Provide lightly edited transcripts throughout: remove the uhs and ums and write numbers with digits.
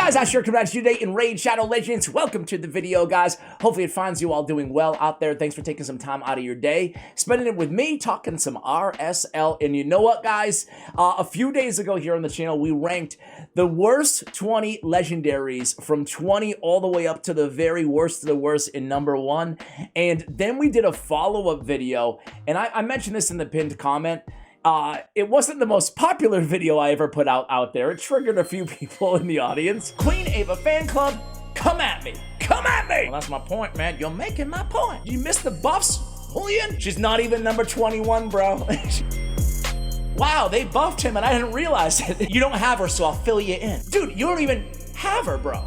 Guys, I sure coming at you today in Raid Shadow Legends. Welcome to the video, guys. Hopefully it finds you all doing well out there. Thanks for taking some time out of your day, spending it with me, talking some RSL. And you know what, guys? A few days ago here on the channel, we ranked the worst 20 legendaries from 20 all the way up to the very worst of the worst in #1. And then we did a follow-up video, and I mentioned this in the pinned comment. It wasn't the most popular video I ever put out there. It triggered a few people in the audience. Queen Ava fan club, come at me. Come at me! Well, that's my point, man. You're making my point. You missed the buffs, Julian? She's not even number 21, bro. Wow, they buffed him and I didn't realize it. You don't have her, so I'll fill you in. Dude, you don't even have her, bro.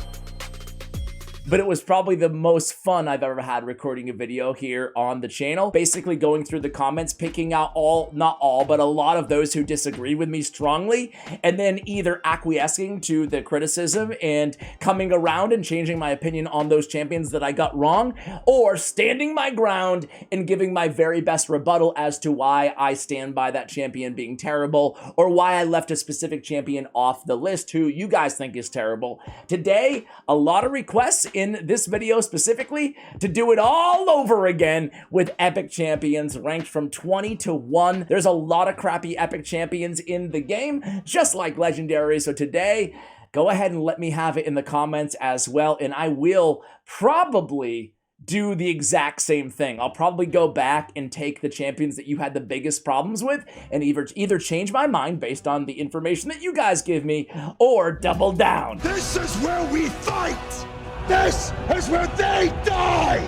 But it was probably the most fun I've ever had recording a video here on the channel. Basically going through the comments, picking out not all, but a lot of those who disagree with me strongly, and then either acquiescing to the criticism and coming around and changing my opinion on those champions that I got wrong, or standing my ground and giving my very best rebuttal as to why I stand by that champion being terrible, or why I left a specific champion off the list who you guys think is terrible. Today, a lot of requests in this video specifically to do it all over again with epic champions ranked from 20 to 1. There's a lot of crappy epic champions in the game, just like legendary. So today, go ahead and let me have it in the comments as well, and I will probably do the exact same thing. I'll probably go back and take the champions that you had the biggest problems with and either change my mind based on the information that you guys give me, or double down. This is where we fight! This is where they die!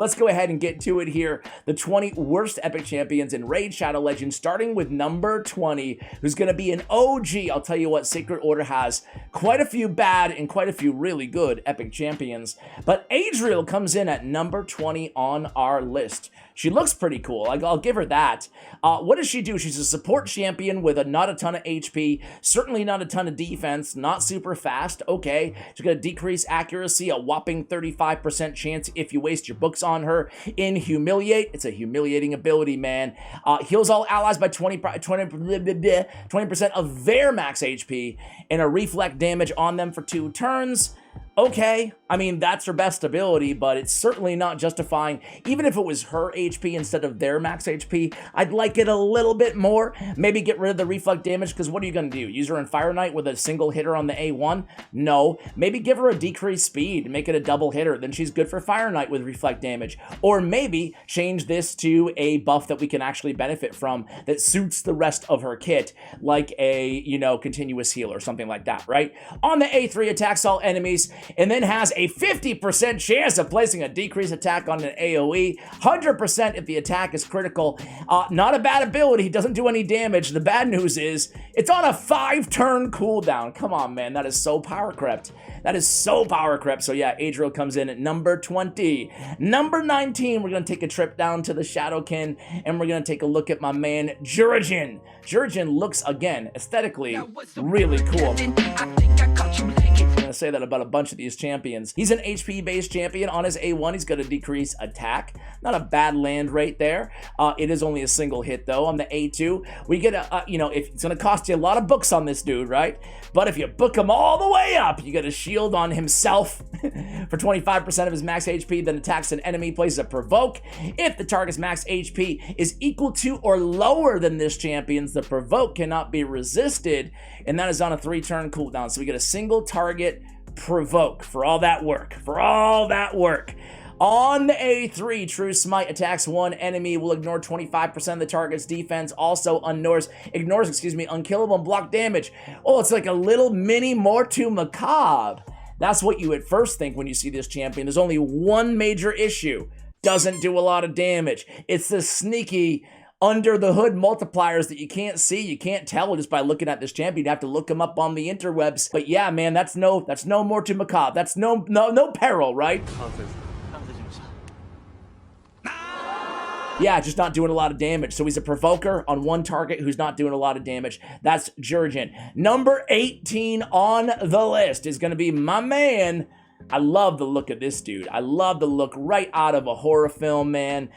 Let's go ahead and get to it here. The 20 worst epic champions in Raid Shadow Legends, starting with number 20, who's going to be an OG. I'll tell you what, Sacred Order has quite a few bad and quite a few really good epic champions. But Adriel comes in at number 20 on our list. She looks pretty cool. I'll give her that. What does she do? She's a support champion with not a ton of HP, certainly not a ton of defense, not super fast. Okay, she's going to decrease accuracy, a whopping 35% chance if you waste your books on her. In Humiliate, it's a humiliating ability, man. Heals all allies by 20% of their max HP, and a reflect damage on them for 2 turns. Okay, I mean, that's her best ability, but it's certainly not justifying. Even if it was her HP instead of their max HP, I'd like it a little bit more. Maybe get rid of the reflect damage, because what are you going to do? Use her in Fire Knight with a single hitter on the A1? No. Maybe give her a decreased speed and make it a double hitter. Then she's good for Fire Knight with reflect damage. Or maybe change this to a buff that we can actually benefit from that suits the rest of her kit, like a, you know, continuous heal or something like that, right? On the A3, attacks all enemies, and then has a 50% chance of placing a decreased attack on an AoE, 100% if the attack is critical. Not a bad ability, doesn't do any damage. The bad news is, it's on a 5-turn cooldown. Come on, man, that is so power crept. That is so power crept. So yeah, Adriel comes in at number 20. Number 19, we're going to take a trip down to the Shadowkin, and we're going to take a look at my man, Jurojin. Jurojin looks, again, aesthetically really cool. I say that about a bunch of these champions. He's an HP-based champion. On his A1, he's going to decrease attack. Not a bad land rate there. It is only a single hit, though. On the A2, we get a, you know, if it's going to cost you a lot of books on this dude, right? But if you book him all the way up, you get a shield on himself for 25% of his max HP, then attacks an enemy, places a provoke. If the target's max HP is equal to or lower than this champion's, the provoke cannot be resisted, and that is on a 3-turn cooldown. So we get a single target provoke for all that work. On the A3, True Smite attacks one enemy, will ignore 25% of the target's defense, also ignores, unkillable and block damage. Oh, it's like a little mini Mortu Macabre. That's what you at first think when you see this champion. There's only one major issue. Doesn't do a lot of damage. It's the sneaky under the hood multipliers that you can't see, you can't tell just by looking at this champion. You have to look him up on the interwebs. But yeah, man, that's no Mortu Macabre. That's no peril, right? Yeah, just not doing a lot of damage. So he's a provoker on one target who's not doing a lot of damage. That's Jurojin. Number 18 on the list is going to be my man, I love the look of this dude. I love the look right out of a horror film, man.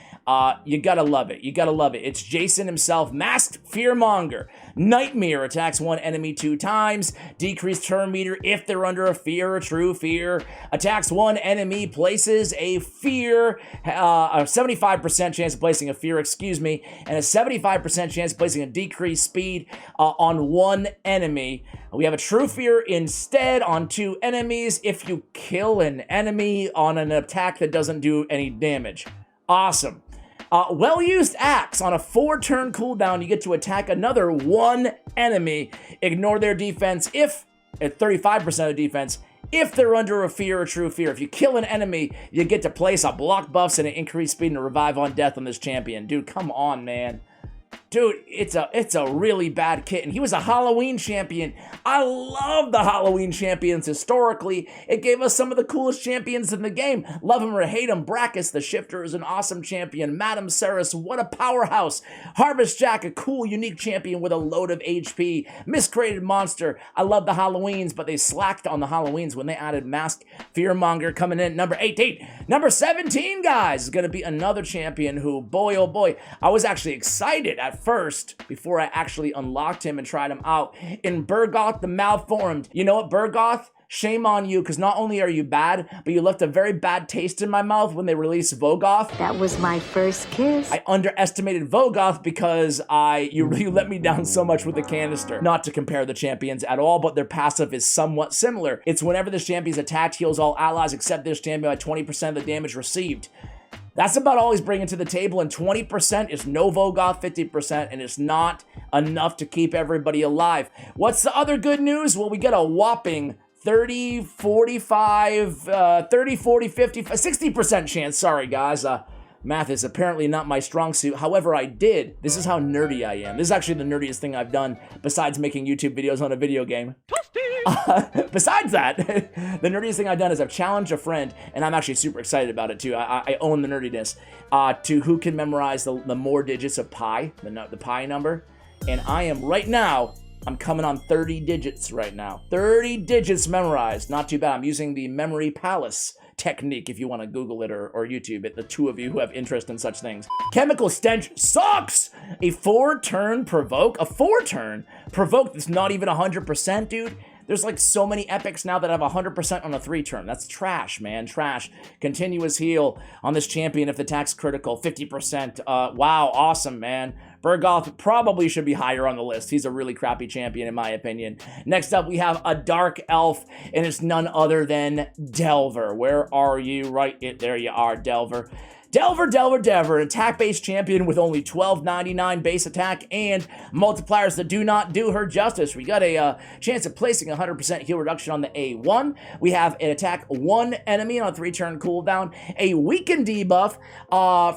You gotta love it. You gotta love it. It's Jason himself, masked Fearmonger. Nightmare attacks one enemy 2 times. Decreased turn meter if they're under a fear or true fear. Attacks one enemy, places a fear, a 75% chance of placing a fear, excuse me, and a 75% chance of placing a decreased speed on one enemy. We have a true fear instead on 2 enemies if you kill an enemy on an attack that doesn't do any damage. Awesome. Well-used axe. On a 4-turn cooldown, you get to attack another 1 enemy. Ignore their defense if, at 35% of defense, if they're under a fear or true fear. If you kill an enemy, you get to place a block buffs and an increased speed and a revive on death on this champion. Dude, come on, man. Dude, it's a really bad kit, and he was a Halloween champion. I love the Halloween champions historically. It gave us some of the coolest champions in the game. Love him or hate him, Brachus the Shifter is an awesome champion. Madame Ceres, what a powerhouse. Harvest Jack, a cool, unique champion with a load of HP. Miscreated Monster, I love the Halloweens, but they slacked on the Halloweens when they added Masked Fearmonger coming in number 18. Number 17, guys, is going to be another champion who, boy, oh boy, I was actually excited at first before I actually unlocked him and tried him out in Bergoth the Malformed. You know what, Bergoth? Shame on you, because not only are you bad, but you left a very bad taste in my mouth when they released Vogoth. That was my first kiss. I underestimated Vogoth because you let me down so much with the canister. Not to compare the champions at all, but their passive is somewhat similar. It's whenever this champion's attacked, heals all allies except this champion by 20% of the damage received. That's about all he's bringing to the table, and 20% is no Vogoth, 50%, and it's not enough to keep everybody alive. What's the other good news? Well, we get a whopping 30, 45, 30, 40, 50, 60% chance. Sorry, guys. Math is apparently not my strong suit. However, I did. This is how nerdy I am. This is actually the nerdiest thing I've done besides making YouTube videos on a video game. Besides that, the nerdiest thing I've done is I've challenged a friend, and I'm actually super excited about it too. I own the nerdiness, to who can memorize the more digits of pi, the pi number. And I am right now, I'm coming on 30 digits right now. 30 digits memorized. Not too bad. I'm using the Memory Palace technique if you want to Google it or YouTube it, the two of you who have interest in such things. Chemical Stench sucks! A 4-turn provoke? A 4-turn provoke that's not even 100%, dude? There's like so many epics now that have 100% on a 3-turn. That's trash, man, trash. Continuous heal on this champion if the attack's critical, 50%. Wow, awesome, man. Bergoth probably should be higher on the list. He's a really crappy champion in my opinion. Next up, we have a Dark Elf, and it's none other than Delver. Where are you? Right, there you are, Delver. Delver, attack-based champion with only 1299 base attack and multipliers that do not do her justice. We got a chance of placing 100% heal reduction on the A1. We have an attack 1 enemy on a 3-turn cooldown, a weaken debuff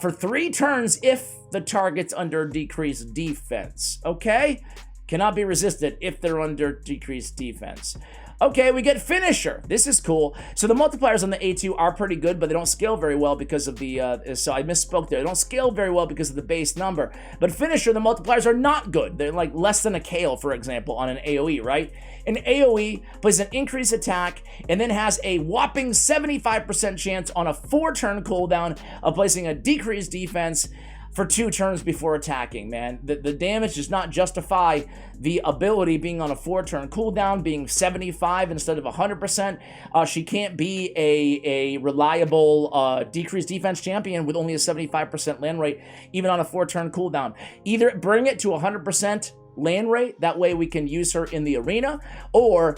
for 3 turns if the target's under decreased defense. Okay? Cannot be resisted if they're under decreased defense. Okay, we get Finisher. This is cool. So the multipliers on the A2 are pretty good, but they don't scale very well because of the, so I misspoke there. They don't scale very well because of the base number. But Finisher, the multipliers are not good. They're like less than a Kale, for example, on an AoE, right? An AoE plays an increased attack and then has a whopping 75% chance on a 4-turn cooldown of placing a decreased defense for 2 turns before attacking, man. The damage does not justify the ability being on a 4-turn cooldown, being 75 instead of 100%. She can't be a reliable decreased defense champion with only a 75% land rate, even on a 4-turn cooldown. Either bring it to 100% land rate, that way we can use her in the arena, or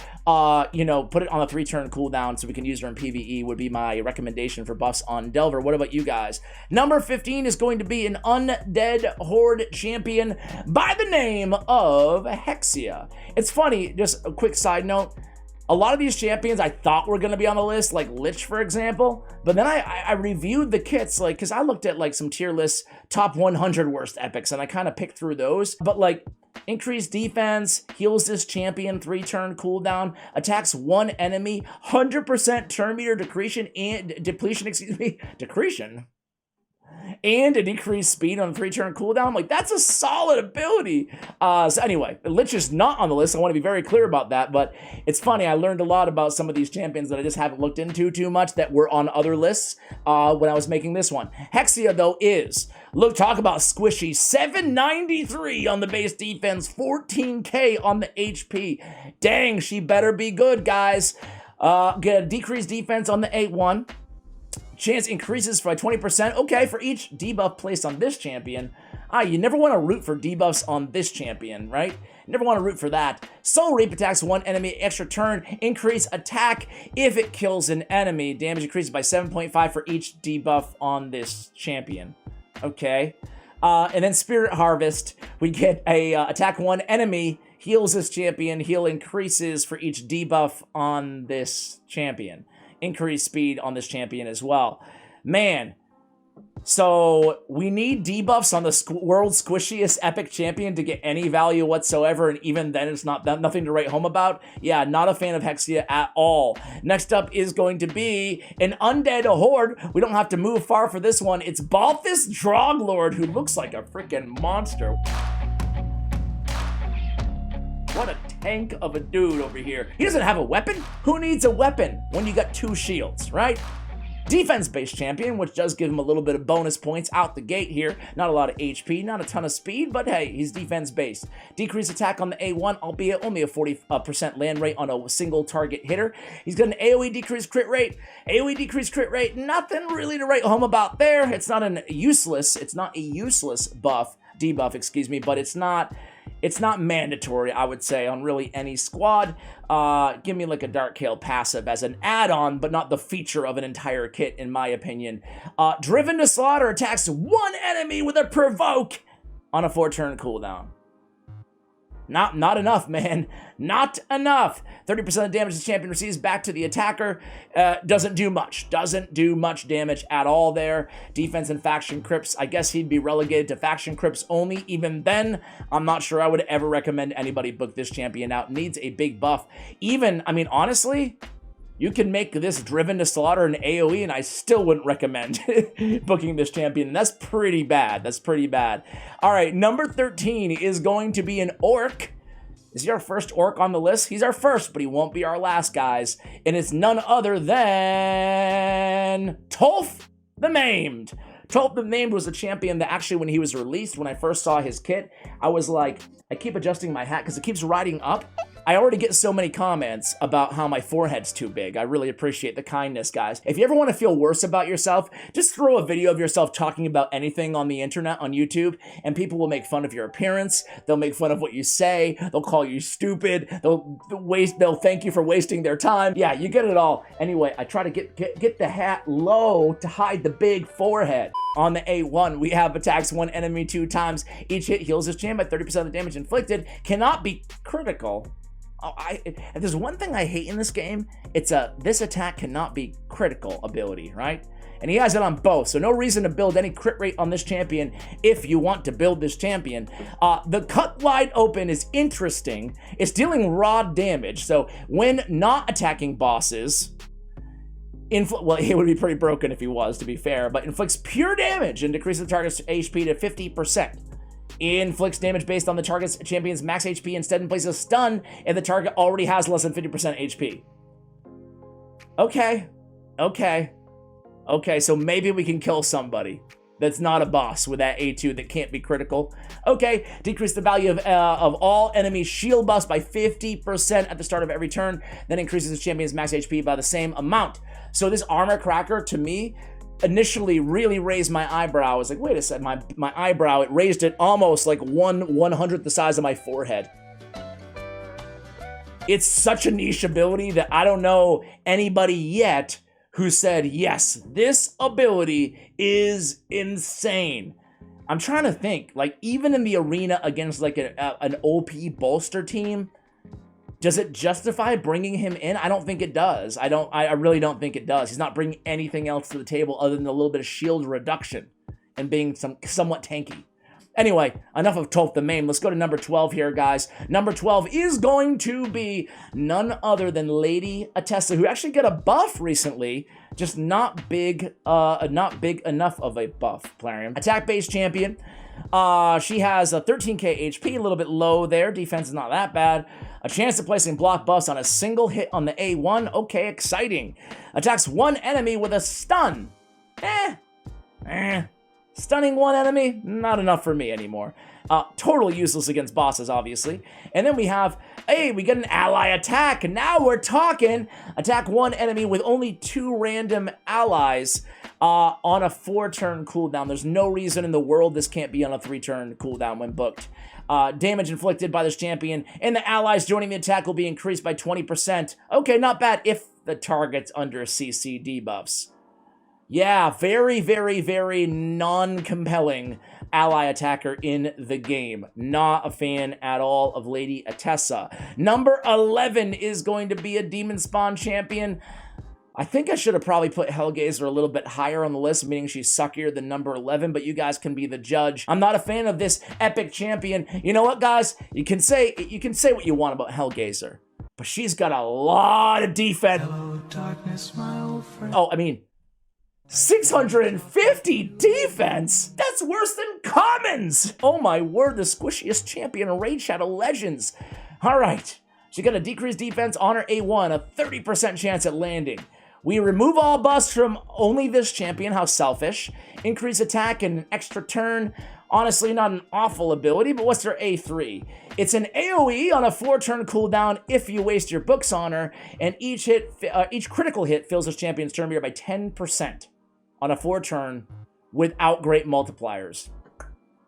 you know, put it on a 3-turn cooldown so we can use her in PvE would be my recommendation for buffs on Delver. What about you guys? Number 15 is going to be an undead horde champion by the name of Hexia. It's funny, just a quick side note, a lot of these champions I thought were going to be on the list, like Lich, for example, but then I reviewed the kits, like, because I looked at, like, some tier lists, top 100 worst epics, and I kind of picked through those, but, like, increased defense, heals this champion, 3-turn cooldown, attacks 1 enemy, 100% turn meter depletion, and a decreased speed on a 3-turn cooldown. Like, that's a solid ability. So anyway, Lich is not on the list. I want to be very clear about that, but it's funny. I learned a lot about some of these champions that I just haven't looked into too much that were on other lists when I was making this one. Hexia, though, is, look, talk about squishy, 793 on the base defense, 14k on the HP. Dang, she better be good, guys. Get a decreased defense on the 8-1. Chance increases by 20%. Okay, for each debuff placed on this champion. You never want to root for debuffs on this champion, right? You never want to root for that. Soul Reap attacks one enemy extra turn. Increase attack if it kills an enemy. Damage increases by 7.5 for each debuff on this champion. Okay. And then Spirit Harvest. We get a attack one enemy. Heals this champion. Heal increases for each debuff on this champion. Increased speed on this champion as well. Man, so we need debuffs on the world's squishiest epic champion to get any value whatsoever, and even then it's nothing to write home about. Yeah, not a fan of Hexia at all. Next up is going to be an undead horde. We don't have to move far for this one. It's Balthus Drauglord, who looks like a freaking monster. What a tank of a dude over here. He doesn't have a weapon? Who needs a weapon when you got 2 shields, right? Defense-based champion, which does give him a little bit of bonus points out the gate here. Not a lot of HP, not a ton of speed, but hey, he's defense-based. Decreased attack on the A1, albeit only a 40% land rate on a single target hitter. He's got an AoE decreased crit rate. AoE decreased crit rate, nothing really to write home about there. It's not a useless debuff, excuse me, but it's not mandatory, I would say, on really any squad. Give me like a Dark Hail passive as an add-on, but not the feature of an entire kit, in my opinion. Driven to Slaughter attacks one enemy with a Provoke on a 4-turn cooldown. Not enough, man. Not enough. 30% of damage the champion receives back to the attacker. Doesn't do much. Doesn't do much damage at all there. Defense and faction crypts. I guess he'd be relegated to faction crypts only. Even then, I'm not sure I would ever recommend anybody book this champion out. Needs a big buff. Even, I mean, honestly, you can make this Driven to Slaughter an AoE, and I still wouldn't recommend booking this champion. And that's pretty bad. That's pretty bad. All right, number 13 is going to be an Orc. Is he our first Orc on the list? He's our first, but he won't be our last, guys. And it's none other than Tolf the Maimed. Tolf the Maimed was a champion that actually, when he was released, when I first saw his kit, I was like, I keep adjusting my hat because it keeps riding up. I already get so many comments about how my forehead's too big. I really appreciate the kindness, guys. If you ever want to feel worse about yourself, just throw a video of yourself talking about anything on the internet, on YouTube, and people will make fun of your appearance. They'll make fun of what you say. They'll call you stupid. They'll thank you for wasting their time. Yeah, you get it all. Anyway, I try to get the hat low to hide the big forehead. On the A1, we have attacks one enemy 2 times. Each hit heals his champ by 30% of the damage inflicted. Cannot be critical. Oh, if there's one thing I hate in this game, it's this attack cannot be critical ability, right? And he has it on both, so no reason to build any crit rate on this champion if you want to build this champion. The Cut Wide Open is interesting. It's dealing raw damage, so when not attacking bosses, well, he would be pretty broken if he was, to be fair, but inflicts pure damage and decreases the target's HP to 50%. Inflicts damage based on the target's champion's max HP instead and places a stun if the target already has less than 50% HP. Okay, so maybe we can kill somebody that's not a boss with that A2 that can't be critical. Okay, decrease the value of all enemy shield buffs by 50% at the start of every turn, then increases the champion's max HP by the same amount. So this armor cracker, to me, initially really raised my eyebrow. I was like, wait a second, my eyebrow, it raised it almost like 1/100th the size of my forehead. It's such a niche ability that I don't know anybody yet who said, yes, this ability is insane. I'm trying to think, like, even in the arena against like an OP bolster team, does it justify bringing him in? I don't think it does. I really don't think it does. He's not bringing anything else to the table other than a little bit of shield reduction and being somewhat tanky. Anyway, enough of Tolf the Maimed. Let's go to number 12 here, guys. Number 12 is going to be none other than Lady Etessa, who actually got a buff recently, just not big enough of a buff, Plarium. Attack-based champion. She has a 13k HP, a little bit low there. Defense is not that bad. A chance of placing block buffs on a single hit on the A1. Okay, exciting. Attacks one enemy with a stun. Stunning one enemy, not enough for me anymore. Totally useless against bosses, obviously. And then we have, hey, we get an ally attack. Now we're talking. Attack one enemy with only 2 random allies on a 4-turn cooldown. There's no reason in the world this can't be on a 3-turn cooldown when booked. Damage inflicted by this champion and the allies joining the attack will be increased by 20%. Okay, not bad if the target's under CC debuffs. Yeah, very, very, very non-compelling ally attacker in the game. Not a fan at all of Lady Etessa. Number 11 is going to be a Demon Spawn champion. I think I should have probably put Hellgazer a little bit higher on the list, meaning she's suckier than number 11, but you guys can be the judge. I'm not a fan of this epic champion. You know what, guys? You can say what you want about Hellgazer, but she's got a lot of defense. Hello, darkness, my old friend. Oh, I mean, 650 defense? That's worse than commons! Oh my word, the squishiest champion in Raid Shadow Legends. Alright, she got a decreased defense on her A1, a 30% chance at landing. We remove all buffs from only this champion, how selfish. Increase attack and an extra turn. Honestly, not an awful ability, but what's her A3? It's an AoE on a 4-turn cooldown if you waste your books on her, and each critical hit fills this champion's turn meter by 10%. On a 4-turn without great multipliers.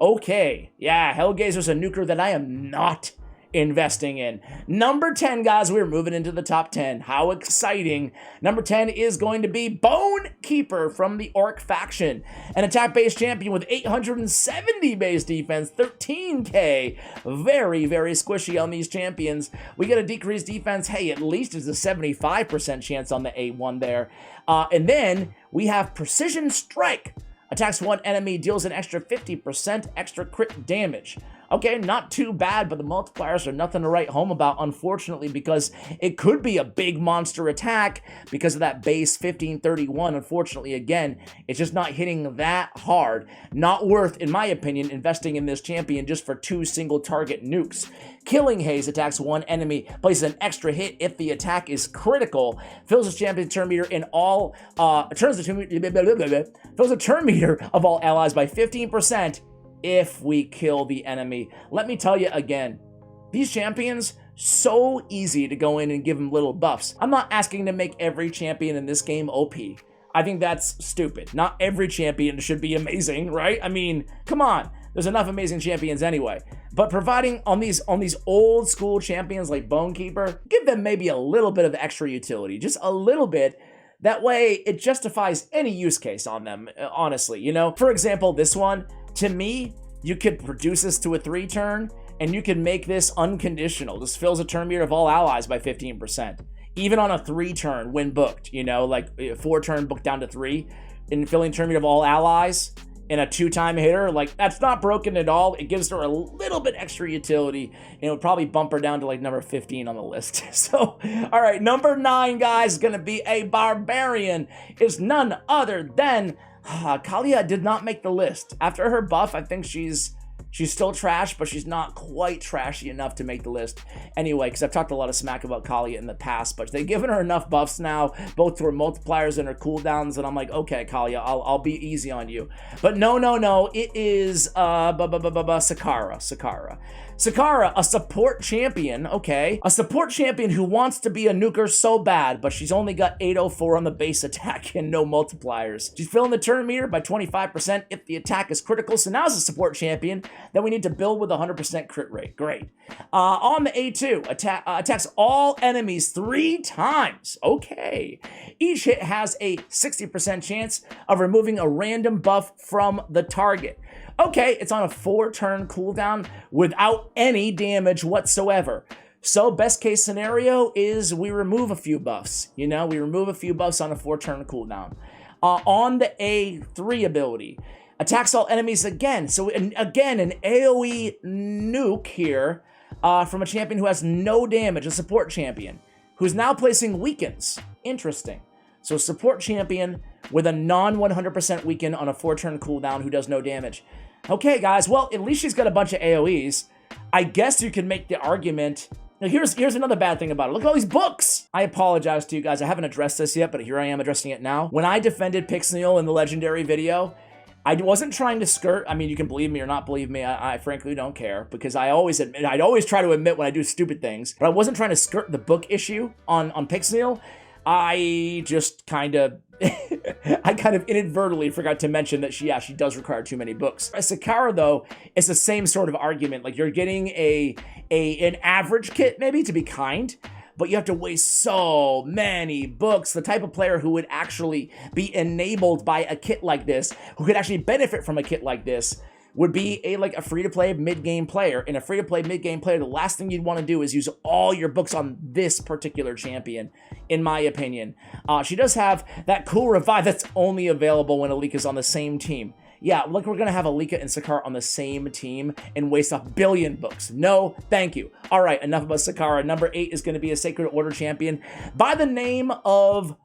Okay, yeah, Hellgazer's a nuker that I am not investing in. Number 10, guys, we're moving into the top 10. How exciting. Number 10 is going to be Bonekeeper from the Orc faction. An attack-based champion with 870 base defense, 13k. Very, very squishy on these champions. We get a decreased defense. Hey, at least it's a 75% chance on the A1 there. And then we have Precision Strike. Attacks one enemy, deals an extra 50% extra crit damage. Okay, not too bad, but the multipliers are nothing to write home about, unfortunately, because it could be a big monster attack because of that base 1531. Unfortunately, again, it's just not hitting that hard. Not worth, in my opinion, investing in this champion just for 2 single target nukes. Killing Haze attacks one enemy, places an extra hit if the attack is critical, fills his champion's turn meter in all, fills a turn meter of all allies by 15%. If we kill the enemy. Let me tell you again, these champions, so easy to go in and give them little buffs. I'm not asking to make every champion in this game OP. I think that's stupid. Not every champion should be amazing, right? I mean, come on. There's enough amazing champions anyway. But providing on these old school champions like Bonekeeper, give them maybe a little bit of extra utility, just a little bit. That way, it justifies any use case on them, honestly, you know? For example, this one, to me, you could reduce this to a 3-turn, and you can make this unconditional. This fills a turn meter of all allies by 15%. Even on a 3-turn when booked, you know, like a 4-turn booked down to 3, and filling turn meter of all allies in a 2-time hitter, like, that's not broken at all. It gives her a little bit extra utility, and it would probably bump her down to like number 15 on the list. So, all right, number 9, guys, is gonna be a barbarian. Is none other than Kalia did not make the list. After her buff, I think she's still trash, but she's not quite trashy enough to make the list. Anyway, because I've talked a lot of smack about Kalia in the past, but they've given her enough buffs now, both to her multipliers and her cooldowns, and I'm like, okay, Kalia, I'll be easy on you. But no, it is Sikara. Sikara, a support champion, okay. A support champion who wants to be a nuker so bad, but she's only got 804 on the base attack and no multipliers. She's filling the turn meter by 25% if the attack is critical, so now as a support champion, then we need to build with 100% crit rate. Great. On the A2, attacks all enemies 3 times. Okay. Each hit has a 60% chance of removing a random buff from the target. Okay, it's on a 4-turn cooldown without any damage whatsoever. So best case scenario is we remove a few buffs. You know, we remove a few buffs on a 4-turn cooldown. On the A3 ability, Attacks all enemies again. So again, an AoE nuke here from a champion who has no damage, a support champion, who's now placing weakens. Interesting. So support champion with a non-100% weaken on a 4-turn cooldown who does no damage. Okay, guys, well, at least she's got a bunch of AoEs. I guess you can make the argument. Now, here's another bad thing about it. Look at all these books. I apologize to you guys. I haven't addressed this yet, but here I am addressing it now. When I defended Pixniel in the Legendary video, I wasn't trying to skirt. I mean, you can believe me or not believe me. I frankly don't care, because I'd always try to admit when I do stupid things, but I wasn't trying to skirt the book issue on Pixniel. I just kind of, I kind of inadvertently forgot to mention that she does require too many books. Sikara, though, is the same sort of argument. Like, you're getting an average kit, maybe, to be kind, but you have to waste so many books. The type of player who would actually be enabled by a kit like this, who could actually benefit from a kit like this, would be a free-to-play mid-game player. In a free-to-play mid-game player, the last thing you'd want to do is use all your books on this particular champion, in my opinion. She does have that cool revive that's only available when Alika's on the same team. Yeah, look, we're going to have Alika and Sikara on the same team and waste 1 billion books. No, thank you. All right, enough about Sikara. Number 8 is going to be a Sacred Order champion by the name of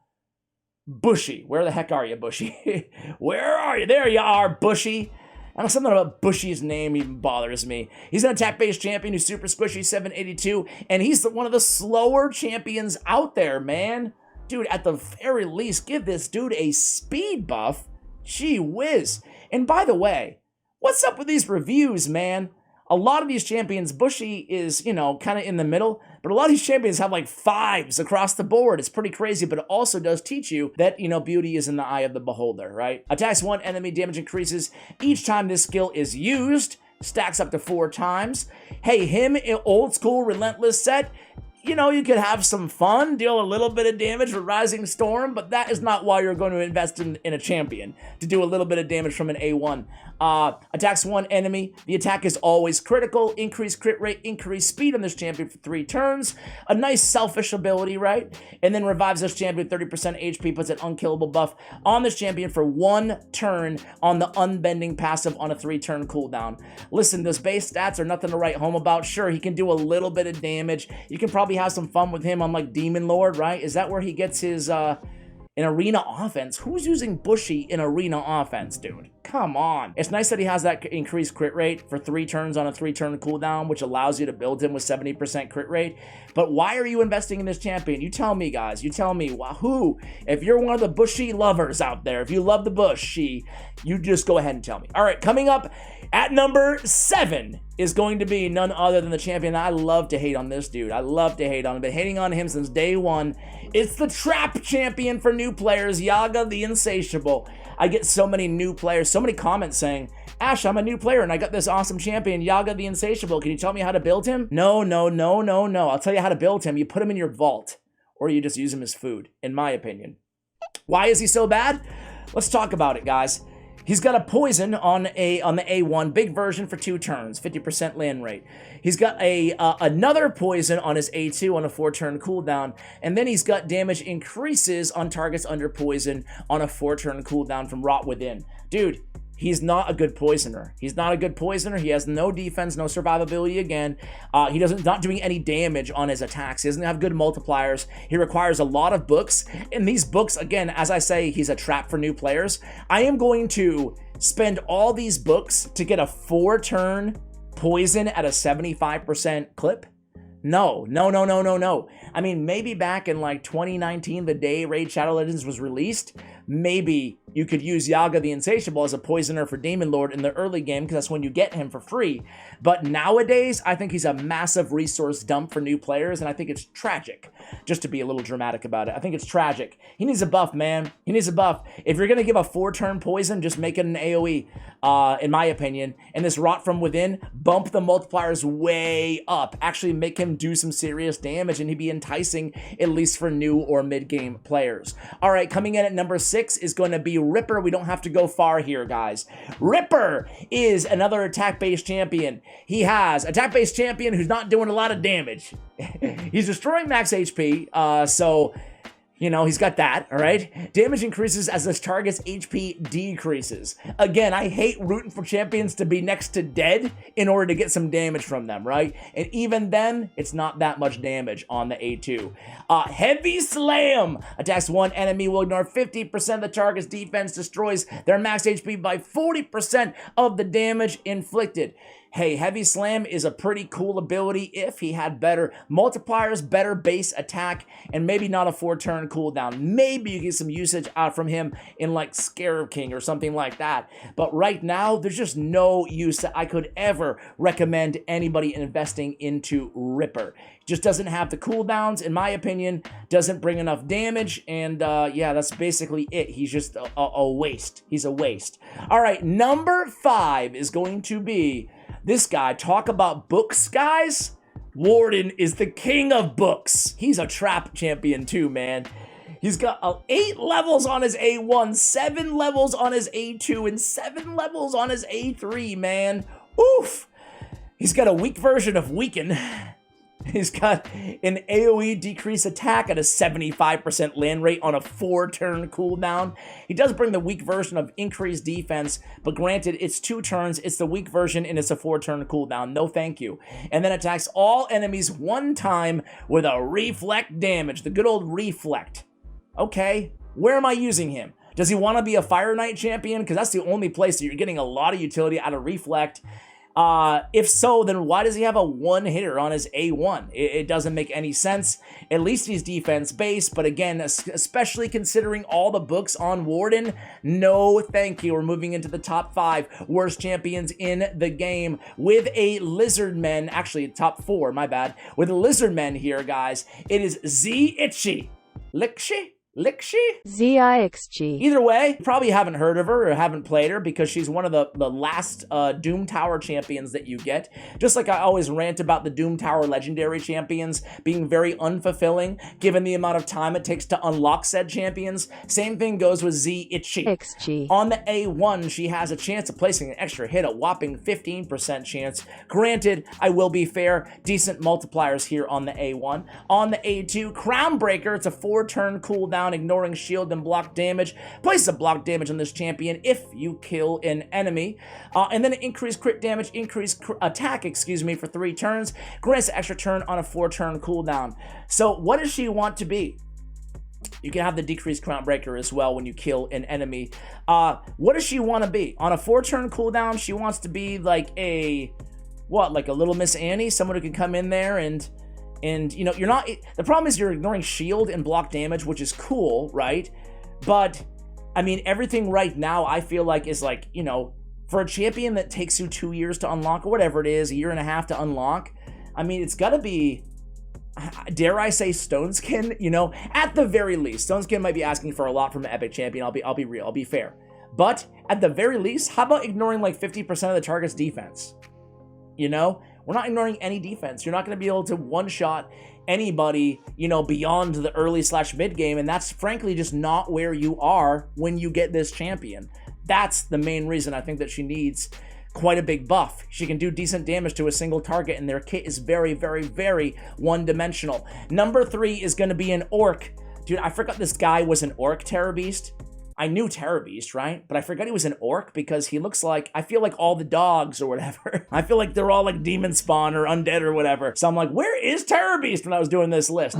Bushi. Where the heck are you, Bushi? Where are you? There you are, Bushi. I don't know, something about Bushi's name even bothers me. He's an attack-based champion who's super squishy, 782, and he's one of the slower champions out there, man. Dude, at the very least, give this dude a speed buff. Gee whiz. And by the way, what's up with these reviews, man? A lot of these champions, Bushi is, you know, kind of in the middle, but a lot of these champions have like 5s across the board. It's pretty crazy, but it also does teach you that, you know, beauty is in the eye of the beholder, right? Attacks 1 enemy, damage increases each time this skill is used, stacks up to 4 times. Hey, him, old school relentless set, you know, you could have some fun, deal a little bit of damage with Rising Storm, but that is not why you're going to invest in a champion, to do a little bit of damage from an A1. Attacks 1 enemy. The attack is always critical. Increase crit rate, increase speed on this champion for 3 turns. A nice selfish ability, right? And then revives this champion 30% HP, puts an unkillable buff on this champion for 1 turn on the unbending passive on a 3-turn cooldown. Listen, those base stats are nothing to write home about. Sure, he can do a little bit of damage. You can probably have some fun with him on like Demon Lord, right? Is that where he gets his an arena offense? Who's using Bushi in arena offense, dude? Come on. It's nice that he has that increased crit rate for 3 turns on a 3-turn cooldown, which allows you to build him with 70% crit rate. But why are you investing in this champion? You tell me, guys. You tell me. Who? If you're one of the Bushi lovers out there, if you love the Bushi, you just go ahead and tell me. All right, coming up at number 7 is going to be none other than the champion. I love to hate on this dude. I love to hate on him. Been hating on him since day one. It's the trap champion for new players, Yaga the Insatiable. I get so many new players, so many comments saying, Ash, I'm a new player and I got this awesome champion, Yaga the Insatiable. Can you tell me how to build him? No. I'll tell you how to build him. You put him in your vault, or you just use him as food, in my opinion. Why is he so bad? Let's talk about it, guys. He's got a poison on the A1, big version for 2 turns, 50% land rate. He's got another poison on his A2 on a 4-turn cooldown, and then he's got damage increases on targets under poison on a 4-turn cooldown from Rot Within. Dude, he's not a good poisoner. He's not a good poisoner. He has no defense, no survivability again. He not doing any damage on his attacks. He doesn't have good multipliers. He requires a lot of books. And these books, again, as I say, he's a trap for new players. I am going to spend all these books to get a 4-turn poison at a 75% clip. No. I mean, maybe back in like 2019, the day Raid Shadow Legends was released, maybe you could use Yaga the Insatiable as a poisoner for Demon Lord in the early game, because that's when you get him for free. But nowadays, I think he's a massive resource dump for new players, and I think it's tragic, just to be a little dramatic about it. I think it's tragic. He needs a buff, man. He needs a buff. If you're going to give a 4-turn poison, just make it an AoE, in my opinion. And this Rot from Within, bump the multipliers way up. Actually make him do some serious damage, and he'd be enticing, at least for new or mid-game players. All right, coming in at number 6 is going to be Ripper. We don't have to go far here, guys. Ripper is another attack-based champion. He has attack-based champion who's not doing a lot of damage. He's destroying max HP, so You know, he's got that, all right? Damage increases as this target's HP decreases. Again, I hate rooting for champions to be next to dead in order to get some damage from them, right? And even then, it's not that much damage on the A2. Heavy Slam! Attacks one enemy, will ignore 50% of the target's defense, destroys their max HP by 40% of the damage inflicted. Hey, Heavy Slam is a pretty cool ability if he had better multipliers, better base attack, and maybe not a 4-turn cooldown. Maybe you get some usage out from him in like Scarab King or something like that. But right now, there's just no use that I could ever recommend anybody investing into Ripper. Just doesn't have the cooldowns, in my opinion, doesn't bring enough damage, and yeah, that's basically it. He's just a waste. He's a waste. All right, number 5 is going to be this guy. Talk about books, guys. Warden is the king of books. He's a trap champion too, man. He's got 8 levels on his A1, 7 levels on his A2, and 7 levels on his A3, man. Oof. He's got a weak version of Weaken. He's got an AoE decrease attack at a 75% land rate on a 4-turn cooldown. He does bring the weak version of increased defense, but granted, it's 2 turns, it's the weak version, and it's a 4-turn cooldown. No thank you. And then attacks all enemies 1 time with a reflect damage. The good old reflect. Okay, where am I using him? Does he want to be a Fire Knight champion? Because that's the only place that you're getting a lot of utility out of reflect. If so, then why does he have a 1-hitter on his A1? It doesn't make any sense. At least he's defense based, but again, especially considering all the books on Warden, no thank you. We're moving into the top 5 worst champions in the game with a Lizardmen, actually top 4, my bad, with a Lizardmen here, guys. It is Zii Ixchi. Zii Ixchi. Either way, you probably haven't heard of her or haven't played her because she's one of the last Doom Tower champions that you get. Just like I always rant about the Doom Tower legendary champions being very unfulfilling given the amount of time it takes to unlock said champions. Same thing goes with Zii Ixchi. On the A1, she has a chance of placing an extra hit, a whopping 15% chance. Granted, I will be fair, decent multipliers here on the A1. On the A2, Crownbreaker, it's a 4-turn cooldown, ignoring shield and block damage. Place a block damage on this champion if you kill an enemy. And then increased crit damage, increased attack, for 3 turns. Grants an extra turn on a 4-turn cooldown. So what does she want to be? You can have the decreased Crownbreaker as well when you kill an enemy. What does she want to be? On a 4-turn cooldown, she wants to be like a, what, like a little Miss Annie? Someone who can come in there and you know, you're not, the problem is you're ignoring shield and block damage, which is cool, right? But, I mean, everything right now I feel like is like, you know, for a champion that takes you 2 years to unlock, or whatever it is, 1.5 years to unlock, I mean, it's gotta be, dare I say, Stoneskin, you know? At the very least, Stoneskin might be asking for a lot from an epic champion, I'll be real, I'll be fair. But, at the very least, how about ignoring like 50% of the target's defense? You know? We're not ignoring any defense. You're not going to be able to one-shot anybody, you know, beyond the early/mid game, and that's frankly just not where you are when you get this champion. That's the main reason I think that she needs quite a big buff. She can do decent damage to a single target, and their kit is very, very, very one-dimensional. Number 3 is going to be an Orc. Dude, I forgot this guy was an Orc Terrorbeast. I knew Terrorbeast, right? But I forgot he was an Orc because he looks like, I feel like all the dogs or whatever. I feel like they're all like demon spawn or undead or whatever. So I'm like, where is Terrorbeast when I was doing this list?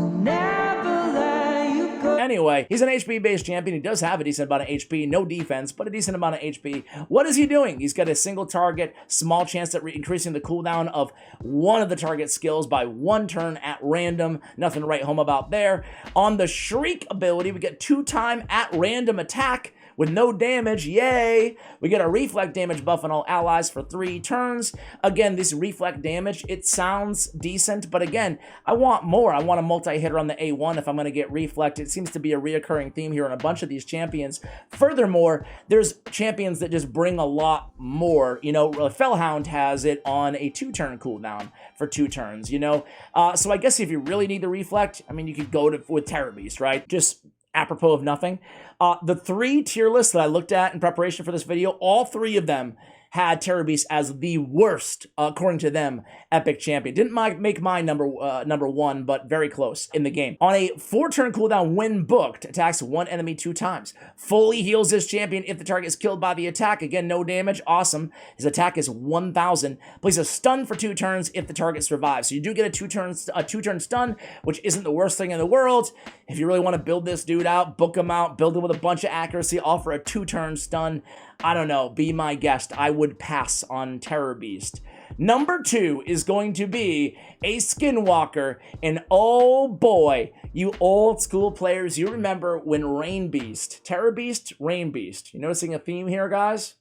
Anyway, he's an HP-based champion. He does have a decent amount of HP, no defense, but a decent amount of HP. What is he doing? He's got a single target, small chance at increasing the cooldown of one of the target skills by 1 turn at random. Nothing to write home about there. On the Shriek ability, we get 2-time at random attack with no damage. Yay! We get a reflect damage buff on all allies for 3 turns. Again, this reflect damage, it sounds decent, but again, I want more. I want a multi-hitter on the A1 if I'm going to get reflect. It seems to be a reoccurring theme here on a bunch of these champions. Furthermore, there's champions that just bring a lot more. You know, Fellhound has it on a 2-turn cooldown for 2 turns, you know? So I guess if you really need the reflect, I mean, you could go with Terrorbeast, right? Just apropos of nothing. The 3 tier lists that I looked at in preparation for this video, all 3 of them had Terrorbeast as the worst, according to them, epic champion. Didn't make mine number one, but very close in the game. On a 4-turn cooldown, when booked, attacks one enemy 2 times. Fully heals this champion if the target is killed by the attack. Again, no damage. Awesome. His attack is 1,000. Plays a stun for 2 turns if the target survives. So you do get a 2-turn stun, which isn't the worst thing in the world. If you really want to build this dude out, book him out, build him with a bunch of accuracy, offer a 2-turn stun. I don't know, be my guest. I would pass on Terrorbeast. Number 2 is going to be a Skinwalker, and oh boy, you old school players, you remember when Reinbeast, Terrorbeast, Reinbeast. You noticing a theme here, guys?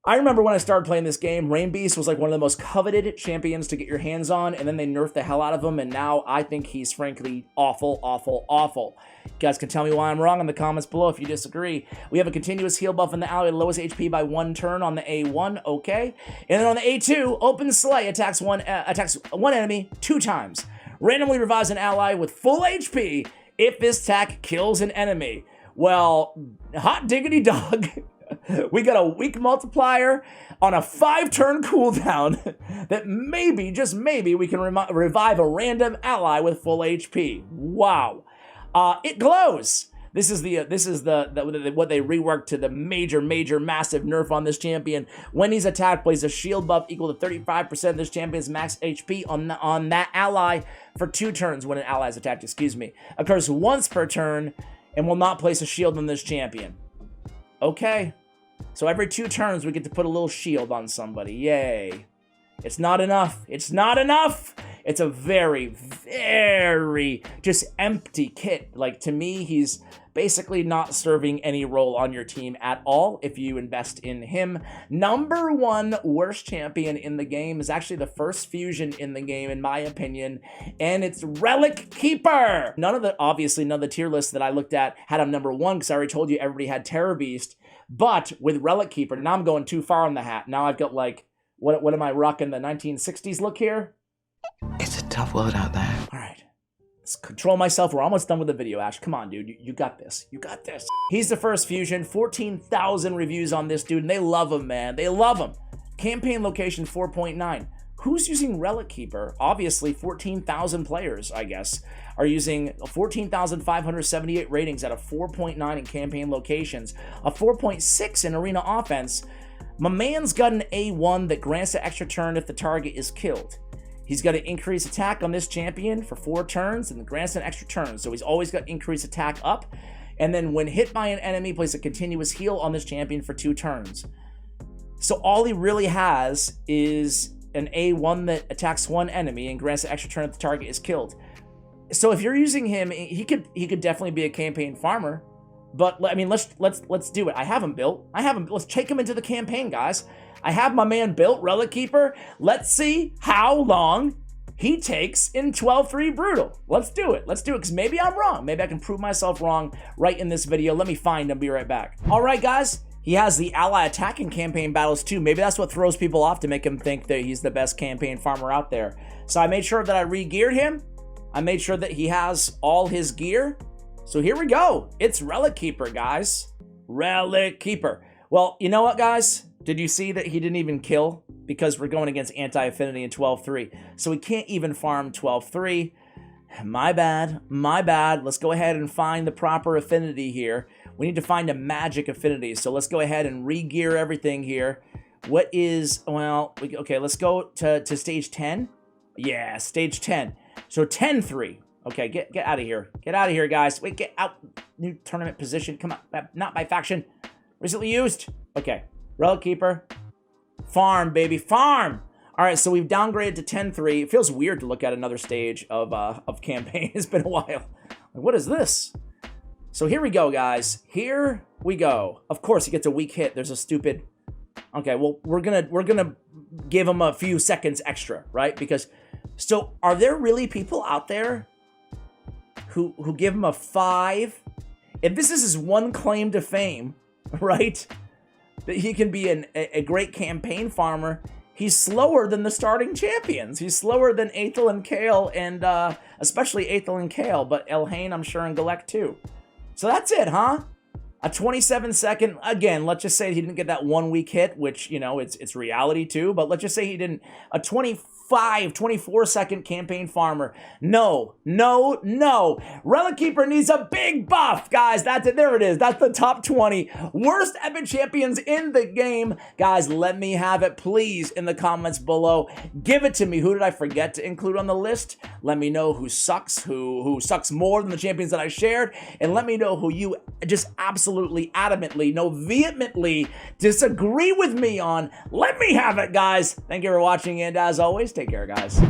I remember when I started playing this game, Reinbeast was like one of the most coveted champions to get your hands on, and then they nerfed the hell out of him, and now I think he's frankly awful, awful, awful. You guys can tell me why I'm wrong in the comments below if you disagree. We have a continuous heal buff in the ally, lowest HP by 1 turn on the A1, okay. And then on the A2, Open Slay attacks one enemy 2 times. Randomly revives an ally with full HP if this attack kills an enemy. Well, hot diggity dog. We got a weak multiplier on a 5-turn cooldown that maybe, just maybe, we can revive a random ally with full HP. Wow. It glows. This is what they reworked to the major, massive nerf on this champion. When he's attacked, plays a shield buff equal to 35% of this champion's max HP on that ally for 2 turns when an ally is attacked, Occurs once per turn and will not place a shield on this champion. Okay. So every 2 turns, we get to put a little shield on somebody. Yay. It's not enough. It's not enough. It's a very, very just empty kit. Like, to me, he's basically not serving any role on your team at all if you invest in him. Number 1 worst champion in the game is actually the first fusion in the game, in my opinion, and it's Relickeeper. Obviously, none of the tier lists that I looked at had him number 1, because I already told you everybody had Terrorbeast. But with Relickeeper, now I'm going too far on the hat. Now I've got, like, what am I rocking, the 1960s look here? It's a tough world out there. All right. Let's control myself. We're almost done with the video, Ash. Come on, dude. You got this. You got this. He's the first fusion. 14,000 reviews on this dude, and they love him, man. They love him. Campaign location 4.9. Who's using Relickeeper? Obviously, 14,000 players, I guess, are using 14,578 ratings out of 4.9 in campaign locations, a 4.6 in arena offense. My man's got an A1 that grants an extra turn if the target is killed. He's got an increased attack on this champion for 4 turns and grants an extra turn. So he's always got increased attack up. And then when hit by an enemy, plays a continuous heal on this champion for 2 turns. So all he really has is an A1 that attacks 1 enemy and grants an extra turn if the target is killed. So if you're using him, he could definitely be a campaign farmer. But I mean, let's do it. I have him built. Let's take him into the campaign, guys. I have my man built, Relickeeper. Let's see how long he takes in 12-3 Brutal. Let's do it. Because maybe I'm wrong. Maybe I can prove myself wrong right in this video. Let me find him. Be right back. All right, guys. He has the ally attacking campaign battles too. Maybe that's what throws people off to make him think that he's the best campaign farmer out there. So I made sure that I re-geared him. I made sure that he has all his gear. So here we go. It's Relickeeper, guys. Relickeeper. Well, you know what, guys? Did you see that he didn't even kill? Because we're going against anti-affinity in 12-3. So we can't even farm 12-3. My bad. Let's go ahead and find the proper affinity here. We need to find a magic affinity. So let's go ahead and re-gear everything here. What is, well, okay, let's go to stage 10. Yeah, stage 10. So 10-3. Okay, get out of here. Get out of here, guys. Wait, get out. New tournament position. Come on. Not by faction. Recently used. Okay. Relickeeper. Farm, baby. Farm! All right, so we've downgraded to 10-3. It feels weird to look at another stage of campaign. It's been a while. What is this? So here we go, guys. Here we go. Of course, he gets a weak hit. There's a stupid... Okay, well, we're gonna give him a few seconds extra, right? Because... So, are there really people out there who give him a 5? If this is his one claim to fame, right? That he can be a great campaign farmer. He's slower than the starting champions. He's slower than Aethel and Kale, and especially Aethel and Kale, but Elhain, I'm sure, and Galek too. So that's it, huh? A 27-second, again, let's just say he didn't get that 1 week hit, which, you know, it's reality too, but let's just say he didn't. A 24-second campaign farmer. No, no, no. Relickeeper needs a big buff, guys. That's it. There it is. That's the top 20 worst epic champions in the game. Guys, let me have it, please, in the comments below. Give it to me. Who did I forget to include on the list? Let me know who sucks, who sucks more than the champions that I shared, and let me know who you just absolutely, adamantly, no, vehemently disagree with me on. Let me have it, guys. Thank you for watching, and as always, take care, guys.